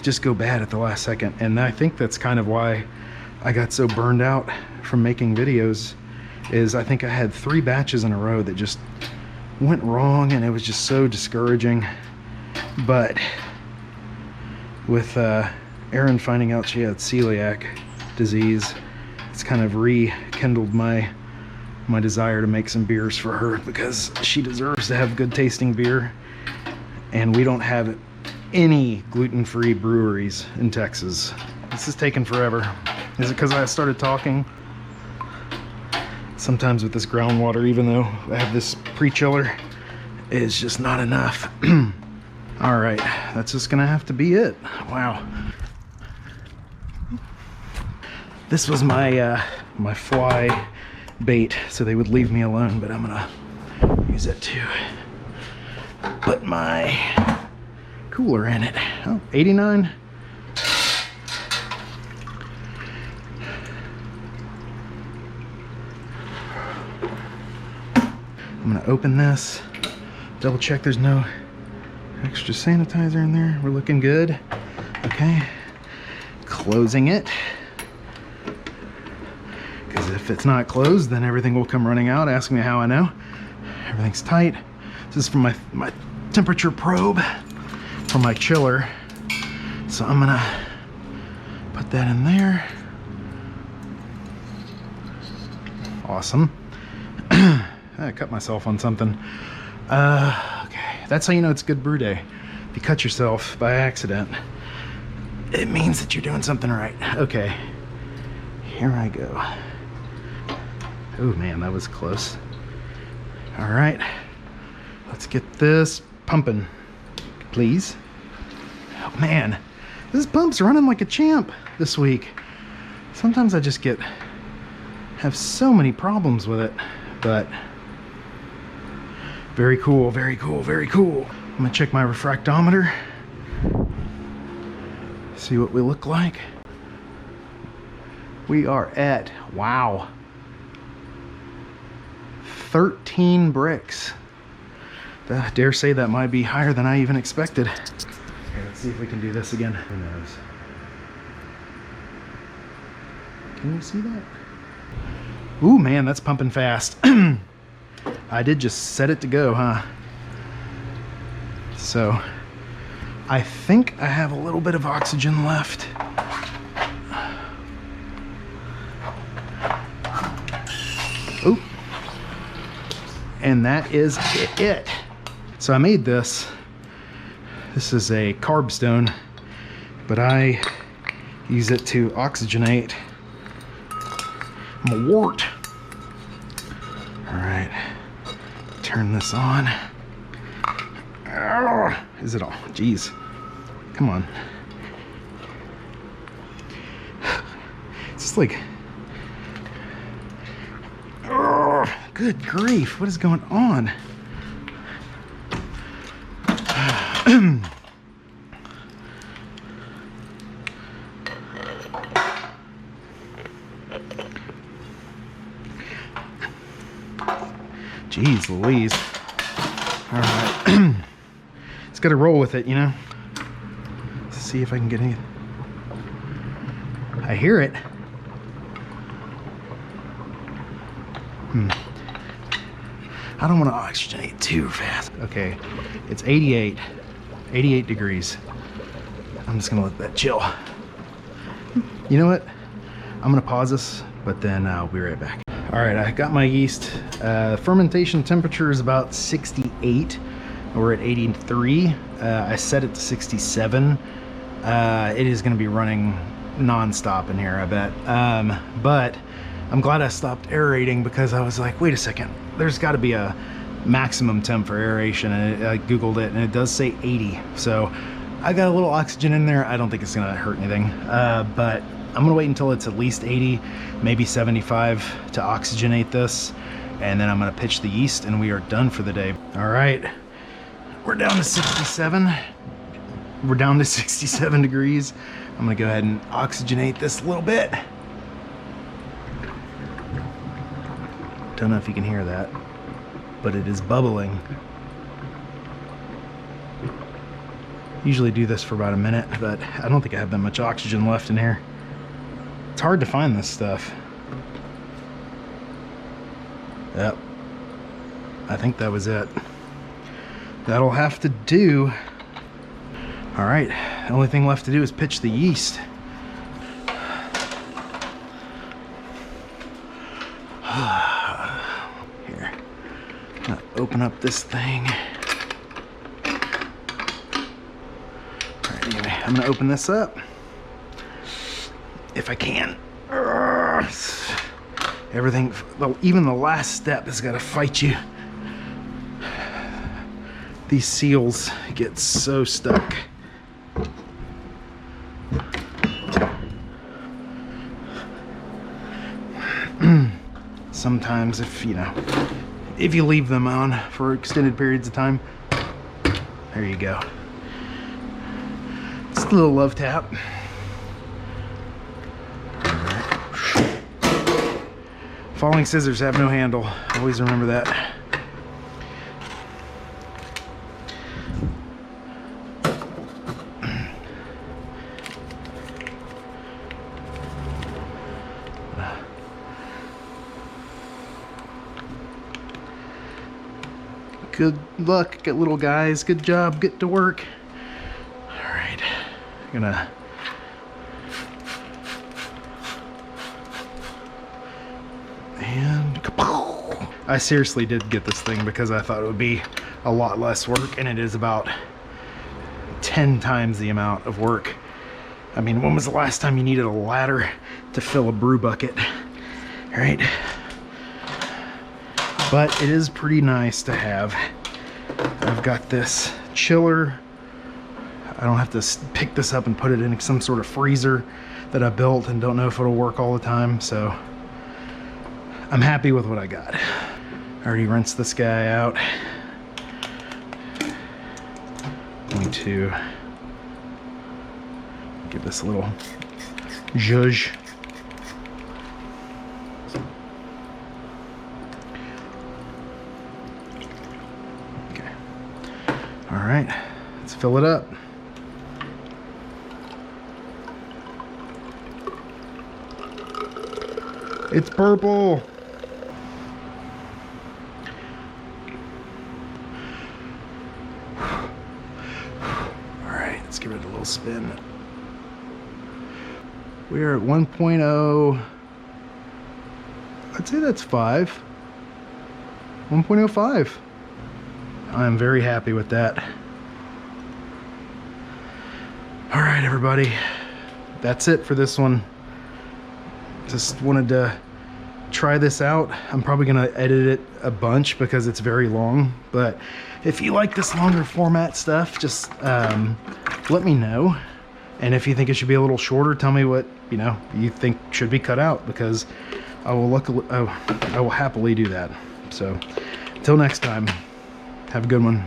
S1: just go bad at the last second. And I think that's kind of why I got so burned out from making videos, is I think I had 3 batches in a row that just went wrong and it was just so discouraging. But with Erin finding out she had celiac disease, it's kind of rekindled my desire to make some beers for her because she deserves to have good tasting beer, and we don't have any gluten-free breweries in Texas. This is taking forever. Is it because I started talking? Sometimes with this groundwater, even though I have this pre-chiller, it's just not enough. All right, that's just gonna have to be it. Wow. This was my my fly bait, so they would leave me alone, but I'm gonna use it to put my cooler in it. Oh, 89. I'm gonna open this, double check there's no extra sanitizer in there. We're looking good. Okay, closing it. Because if it's not closed, then everything will come running out. Ask me how I know. Everything's tight. This is from my temperature probe for my chiller. So I'm gonna put that in there. Awesome. I cut myself on something. Okay, that's how you know it's good brew day. If you cut yourself by accident, it means that you're doing something right. Okay, here I go. Oh man, that was close. All right, let's get this pumping, please. Oh man, this pump's running like a champ this week. Sometimes I just have so many problems with it, but very cool, very cool, very cool. I'm gonna check my refractometer, see what we look like. We are at, wow, 13 bricks. I dare say that might be higher than I even expected. Okay, let's see if we can do this again. Who knows? Can you see that? Ooh, man, that's pumping fast. I did just set it to go, huh? So, I think I have a little bit of oxygen left. Ooh. And that is it. So I made this. This is a carb stone, but I use it to oxygenate my wort. All right, turn this on. Oh, is it all? Jeez, come on. It's just like, oh, good grief, what is going on? Jeez Louise. All right. Just got to roll with it, you know. Let's see if I can get any. I hear it. I don't want to oxygenate too fast. Okay, it's 88 degrees. I'm just gonna let that chill. You know what? I'm gonna pause this, but then I'll be right back. All right, I got my yeast. Fermentation temperature is about 68. We're at 83. I set it to 67. It is gonna be running non-stop in here, I bet. But I'm glad I stopped aerating, because I was like, wait a second, there's gotta be a maximum temp for aeration, and I Googled it and it does say 80. So I got a little oxygen in there. I don't think it's gonna hurt anything, but I'm gonna wait until it's at least 80, maybe 75 to oxygenate this, and then I'm gonna pitch the yeast and we are done for the day. All right, we're down to 67. We're down to 67 degrees. I'm gonna go ahead and oxygenate this a little bit. Don't know if you can hear that, but it is bubbling. Usually do this for about a minute, but I don't think I have that much oxygen left in here. It's hard to find this stuff. Yep, I think that was it. That'll have to do. All right, the only thing left to do is pitch the yeast. Here, I'm gonna open up this thing. All right, anyway, I'm gonna open this up if I can. Everything, even the last step has got to fight you. These seals get so stuck. Sometimes if you leave them on for extended periods of time. There you go. Just a little love tap. Falling scissors have no handle. Always remember that. Good luck, little guys. Good job. Get to work. All right. I'm gonna and kapow! I seriously did get this thing because I thought it would be a lot less work, and it is about 10 times the amount of work. I mean, when was the last time you needed a ladder to fill a brew bucket? All right. But it is pretty nice to have. I've got this chiller. I don't have to pick this up and put it in some sort of freezer that I built and don't know if it'll work all the time. So I'm happy with what I got. I already rinsed this guy out. Going to give this a little zhuzh. All right, let's fill it up. It's purple. All right, let's give it a little spin. We're at 1.0. I'd say that's 5. 1.05. I'm very happy with that. All right, everybody, that's it for this one. Just wanted to try this out. I'm probably gonna edit it a bunch because it's very long, but if you like this longer format stuff, just let me know. And if you think it should be a little shorter, tell me what you think should be cut out, because I will happily do that. So until next time, have a good one.